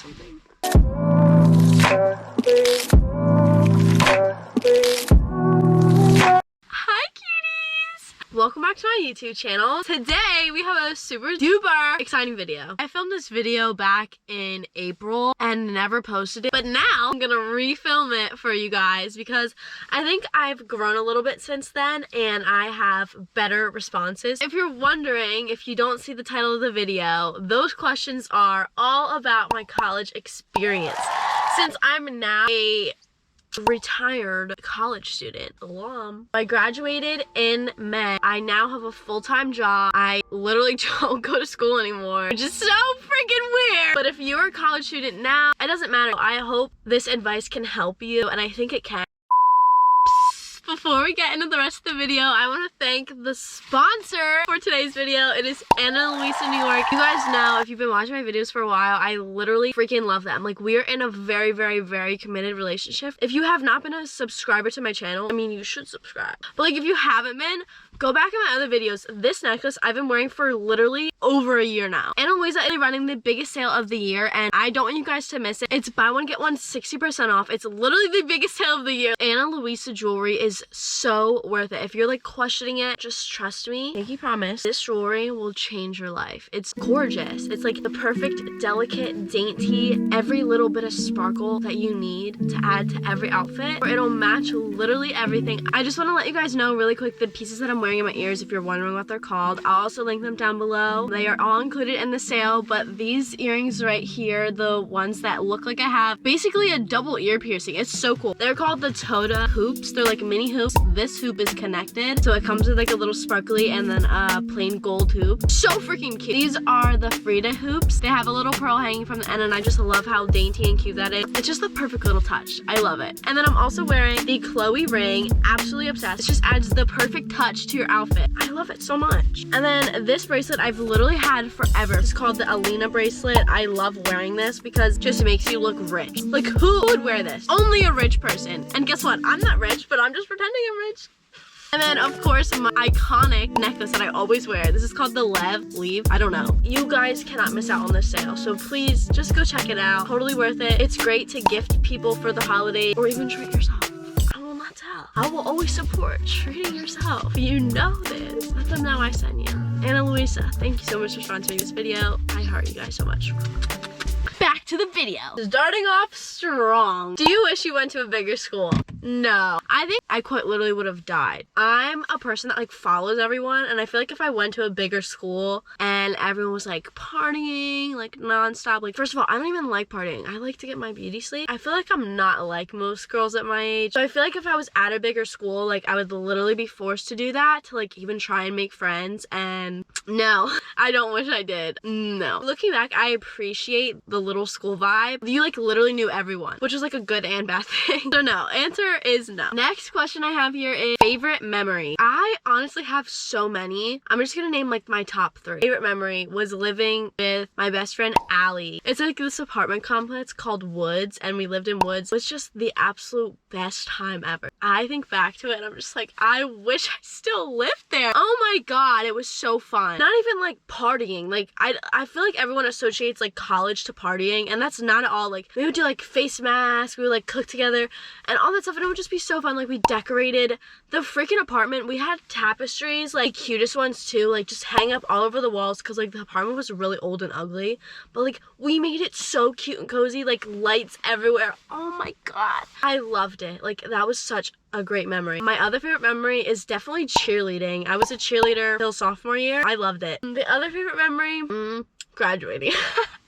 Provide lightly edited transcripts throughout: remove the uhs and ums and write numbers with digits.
something. Hi cuties! Welcome back to my YouTube channel. Today we have a super duper exciting video. I filmed this video back in April and never posted it, but now I'm gonna refilm it for you guys because I think I've grown a little bit since then and I have better responses. If you're wondering, if you don't see the title of the video, those questions are all about my college experience. Since I'm now a retired college student alum, I graduated in May. I now have a full-time job. I literally don't go to school anymore, which is so freaking weird. But if you're a college student now, it doesn't matter. I hope this advice can help you, and I think it can. Before we get into the rest of the video, I want to thank the sponsor for today's video. It is Ana Luisa, New York. You guys know, if you've been watching my videos for a while, I literally freaking love them. Like, we are in a very, very, very committed relationship. If you have not been a subscriber to my channel, I mean, you should subscribe. But like, if you haven't been, go back in my other videos. This necklace I've been wearing for literally over a year now. Ana Luisa is running the biggest sale of the year, and I don't want you guys to miss it. It's buy one, get one 60% off. It's literally the biggest sale of the year. Ana Luisa jewelry is so worth it. If you're like questioning it, just trust me. Pinky promise, this jewelry will change your life. It's gorgeous. It's like the perfect, delicate, dainty, every little bit of sparkle that you need to add to every outfit. Or it'll match literally everything. I just want to let you guys know really quick the pieces that I'm wearing in my ears, if you're wondering what they're called. I'll also link them down below. They are all included in the sale, but these earrings right here, the ones that look like I have basically a double ear piercing. It's so cool. They're called the Toda hoops. They're like mini hoops. This hoop is connected, so it comes with like a little sparkly and then a plain gold hoop. So freaking cute. These are the Frida hoops. They have a little pearl hanging from the end, and I just love how dainty and cute that is. It's just the perfect little touch. I love it. And then I'm also wearing the Chloe ring. Absolutely obsessed. It just adds the perfect touch to your outfit. I love it so much. And then this bracelet I've literally had forever. It's called the Alina bracelet. I love wearing this because it just makes you look rich. Like, who would wear this? Only a rich person. And guess what? I'm not rich, but I'm just pretending I'm rich. And then, of course, my iconic necklace that I always wear. This is called the Leave. I don't know. You guys cannot miss out on this sale, so please just go check it out. Totally worth it. It's great to gift people for the holiday or even treat yourself. I will not tell. I will always support treating yourself. You know this. Let them know I sent you. Ana Luisa, thank you so much for sponsoring this video. I heart you guys so much. Back to the video. Starting off strong. Do you wish you went to a bigger school? No. I think I quite literally would have died. I'm a person that like follows everyone, and I feel like if I went to a bigger school and everyone was like partying like nonstop, like first of all, I don't even like partying. I like to get my beauty sleep. I feel like I'm not like most girls at my age. So I feel like if I was at a bigger school, like I would literally be forced to do that, to like even try and make friends, and no, I don't wish I did. No. Looking back, I appreciate the little school vibe. You like literally knew everyone, which is like a good and bad thing. So no, answer is no. Next question I have here is favorite memory. I honestly have so many. I'm just gonna name like my top 3. Favorite memory was living with my best friend Allie. It's like this apartment complex called Woods, and we lived in Woods. It was just the absolute best time ever. I think back to it and I'm just like, I wish I still lived there. Oh my god, it was so fun. Not even like partying. Like I feel like everyone associates like college to partying, and that's not at all. Like we would do like face masks, we would like cook together and all that stuff, and it would just be so fun. Like we decorated the freaking apartment. We had tapestries, like cutest ones too, like just hang up all over the walls because like the apartment was really old and ugly, but like we made it so cute and cozy, like lights everywhere. Oh my god, I loved it. Like that was such a great memory. My other favorite memory is definitely cheerleading. I was a cheerleader till sophomore year. I loved it. The other favorite memory, graduating.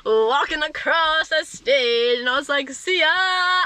Walking across the stage and I was like, see ya!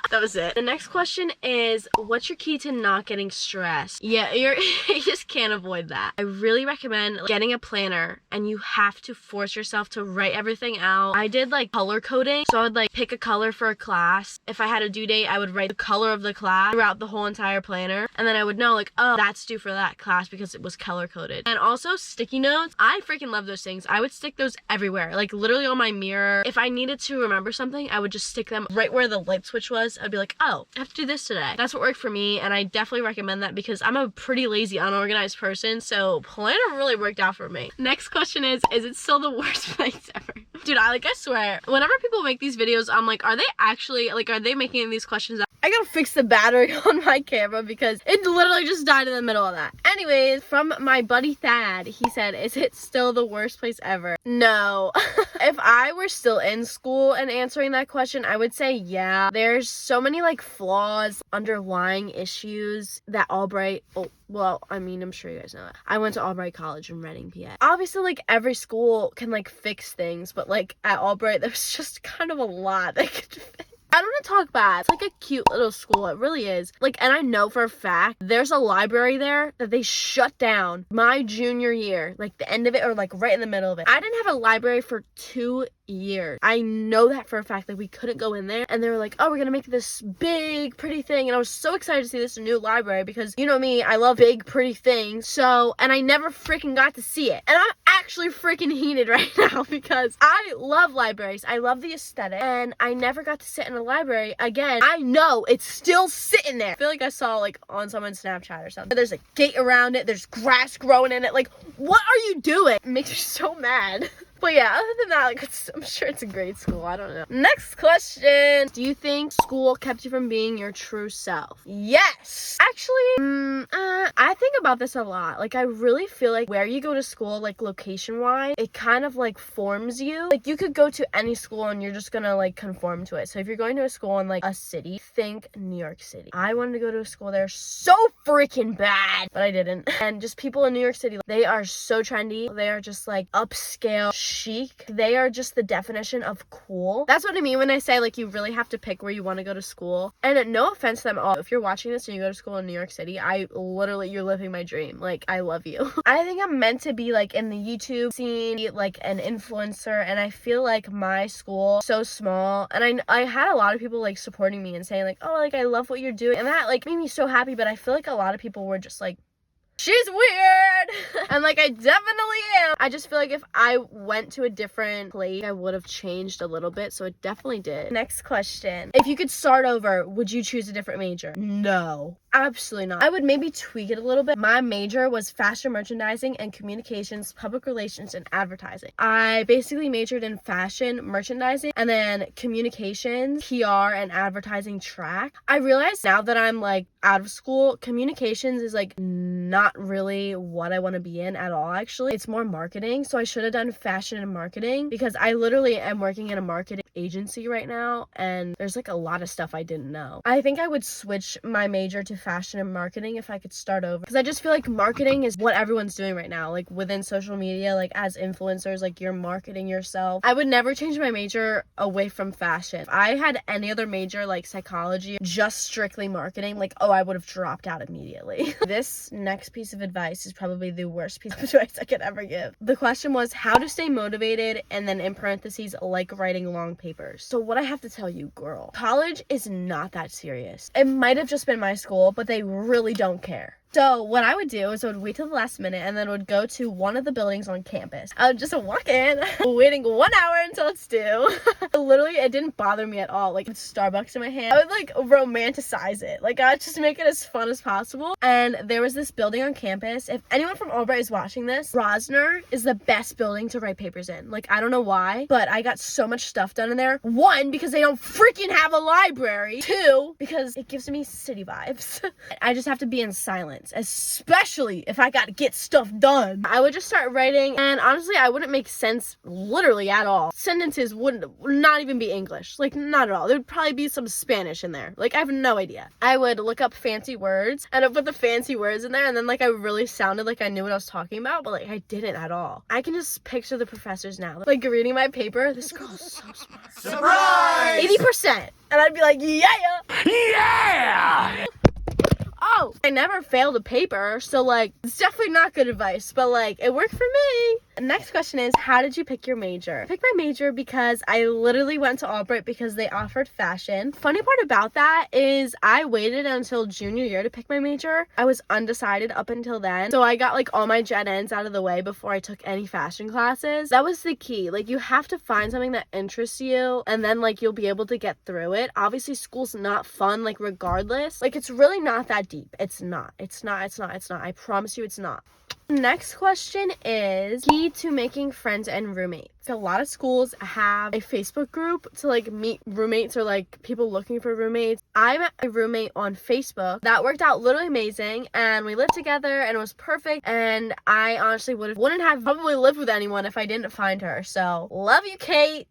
That was it. The next question is, what's your key to not getting stressed? Yeah, you just can't avoid that. I really recommend getting a planner, and you have to force yourself to write everything out. I did like color coding, so I would like pick a color for a class. If I had a due date, I would write the color of the class throughout the whole entire planner, and then I would know like, oh, that's due for that class because it was color coded. And also sticky notes. I freaking love those things. I would stick those everywhere, like literally on my mirror. If I needed to remember something, I would just stick them right where the light switch was. I'd be like, oh, I have to do this today. That's what worked for me, and I definitely recommend that because I'm a pretty lazy, unorganized person, so planner really worked out for me. Next question is it still the worst place ever? Dude, I swear, whenever people make these videos, I'm like, are they actually, are they making these questions up? I gotta fix the battery on my camera because it literally just died in the middle of that. Anyways, from my buddy Thad, he said, is it still the worst place ever? No. If I were still in school and answering that question, I would say yeah. There's so many flaws, underlying issues that Albright, well, I mean, I'm sure you guys know that. I went to Albright College in Reading, PA. Obviously, every school can, fix things, but, at Albright, there's just kind of a lot that could fix. I don't want to talk bad. It's a cute little school. It really is. And I know for a fact there's a library there that they shut down my junior year. The end of it or right in the middle of it. I didn't have a library for 2 years. I know that for a fact. We couldn't go in there. And they were like, oh, we're going to make this big, pretty thing. And I was so excited to see this new library because, you know me, I love big, pretty things. So, and I never freaking got to see it. And I'm actually freaking heated right now because I love libraries. I love the aesthetic. And I never got to sit in a library again. I know it's still sitting there. I feel like I saw on someone's Snapchat or something. There's a gate around it. There's grass growing in it. What are you doing? It makes me so mad. But yeah, other than that, I'm sure it's a great school. I don't know. Next question. Do you think school kept you from being your true self? Yes. Actually, I think about this a lot. I really feel where you go to school, location-wise, it kind of, forms you. You could go to any school and you're just gonna, conform to it. So if you're going to a school in, a city, think New York City. I wanted to go to a school there so freaking bad, but I didn't. And just people in New York City, they are so trendy. They are just, upscale, chic. They are just the definition of cool. That's what I mean when I say you really have to pick where you want to go to school. And no offense to them all, if you're watching this and you go to school in New York City, you're living my dream. I love you. I think I'm meant to be in the YouTube scene, an influencer, and I feel my school so small, and I had a lot of people supporting me and saying oh, I love what you're doing, and that made me so happy. But I feel a lot of people were just she's weird. And I definitely am. I just feel if I went to a different place, I would have changed a little bit. So it definitely did. Next question. If you could start over, would you choose a different major? No. Absolutely not. I would maybe tweak it a little bit. My major was fashion merchandising and communications, public relations, and advertising. I basically majored in fashion merchandising and then communications, PR, and advertising track. I realize now that I'm out of school, communications is not really what I want to be in at all. Actually, it's more marketing. So I should have done fashion and marketing because I literally am working in a marketing agency right now, and there's a lot of stuff I didn't know. I think I would switch my major to fashion and marketing if I could start over, because I just feel marketing is what everyone's doing right now, within social media, as influencers, you're marketing yourself. I would never change my major away from fashion. If I had any other major psychology, just strictly marketing, I would have dropped out immediately. This next piece of advice is probably the worst piece of advice I could ever give. The question was how to stay motivated, and then in parentheses, writing long papers. So what I have to tell you, girl, college is not that serious. It might have just been my school, but they really don't care. So what I would do is I would wait till the last minute and then would go to one of the buildings on campus. I would just walk in, waiting 1 hour until it's due. Literally, it didn't bother me at all. Starbucks in my hand. I would romanticize it. I would just make it as fun as possible. And there was this building on campus. If anyone from Albright is watching this, Rosner is the best building to write papers in. I don't know why, but I got so much stuff done in there. 1, because they don't freaking have a library. 2, because it gives me city vibes. I just have to be in silence. Especially if I gotta get stuff done. I would just start writing, and honestly, I wouldn't make sense literally at all. Sentences would not even be English. Not at all. There'd probably be some Spanish in there. I have no idea. I would look up fancy words, and I'd put the fancy words in there, and then I really sounded like I knew what I was talking about, but I didn't at all. I can just picture the professors now. Reading my paper, this girl is so smart. Surprise! 80%. And I'd be yeah! Yeah! Oh, I never failed a paper, so it's definitely not good advice, but it worked for me. Next question is, how did you pick your major? I picked my major because I literally went to Albright because they offered fashion. Funny part about that is I waited until junior year to pick my major. I was undecided up until then, so I got all my gen ends out of the way before I took any fashion classes. That was the key. You have to find something that interests you, and then you'll be able to get through it. Obviously, school's not fun regardless. It's really not that deep. It's not. I promise you it's not. Next question is key to making friends and roommates. A lot of schools have a Facebook group to like meet roommates or like people looking for roommates. I met a roommate on Facebook that worked out literally amazing, and we lived together and it was perfect, and I honestly wouldn't have probably lived with anyone if I didn't find her. So love you, Kate.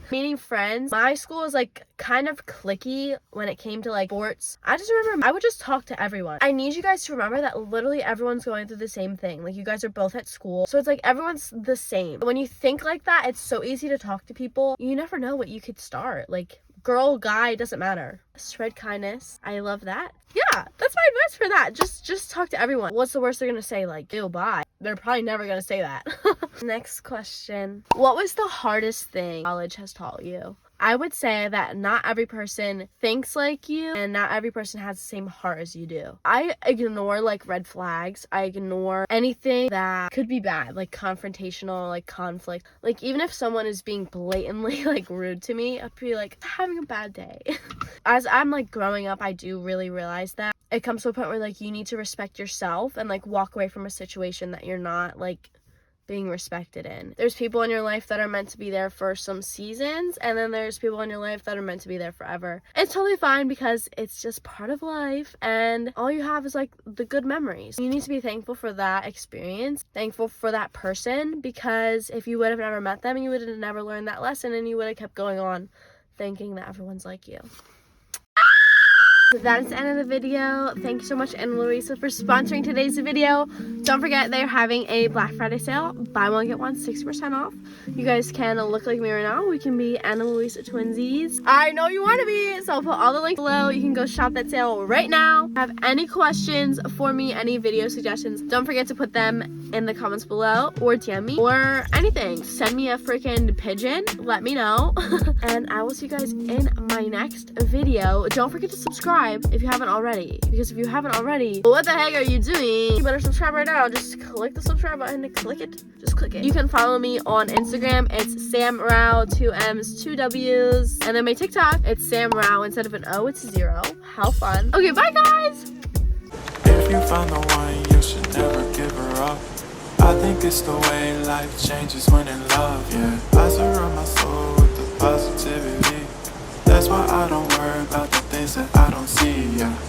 Meeting friends. My school was like kind of cliquey when it came to like sports. I just remember I would just talk to everyone. I need you guys to remember that literally everyone's going through the same thing. Like, you guys are both at school, so it's like everyone's the same. When you think like that, it's so easy to talk to people. You never know what you could start. Like, girl, guy, doesn't matter. Spread kindness. I love that. Yeah, that's my advice for that. Just talk to everyone. What's the worst they're gonna say? Like, ew, bye. They're probably never gonna say that. Next question. What was the hardest thing college has taught you? I would say that not every person thinks like you, and not every person has the same heart as you do. I ignore like red flags. I ignore anything that could be bad, like confrontational, like conflict. Like, even if someone is being blatantly like rude to me, I'd be like, having a bad day. As I'm like growing up, I do really realize that it comes to a point where like you need to respect yourself and like walk away from a situation that you're not like being respected in. There's people in your life that are meant to be there for some seasons, and then there's people in your life that are meant to be there forever. It's totally fine because it's just part of life, and all you have is like the good memories. You need to be thankful for that experience, thankful for that person, because if you would have never met them, you would have never learned that lesson, and you would have kept going on thinking that everyone's like you. That is the end of the video. Thank you so much, Ana Luisa, for sponsoring today's video. Don't forget, they're having a Black Friday sale. Buy one, get one, 60% off. You guys can look like me right now. We can be Ana Luisa twinsies. I know you want to be, so I'll put all the links below. You can go shop that sale right now. If you have any questions for me, any video suggestions, don't forget to put them in the comments below, or DM me, or anything. Send me a freaking pigeon. Let me know. And I will see you guys in my next video. Don't forget to subscribe if you haven't already, because if you haven't already, what the heck are you doing? You better subscribe right now. Just click the subscribe button and click it. Just click it. You can follow me on Instagram. It's Sam Rao, 2 M's, 2 W's. And then my TikTok, it's Sam Rao. Instead of an O, it's 0. How fun. Okay, bye guys. If you find the one, you should never give her up. I think it's the way life changes when in love, yeah. I surround my soul with the positivity. That's why I don't worry about the things that I don't see, yeah.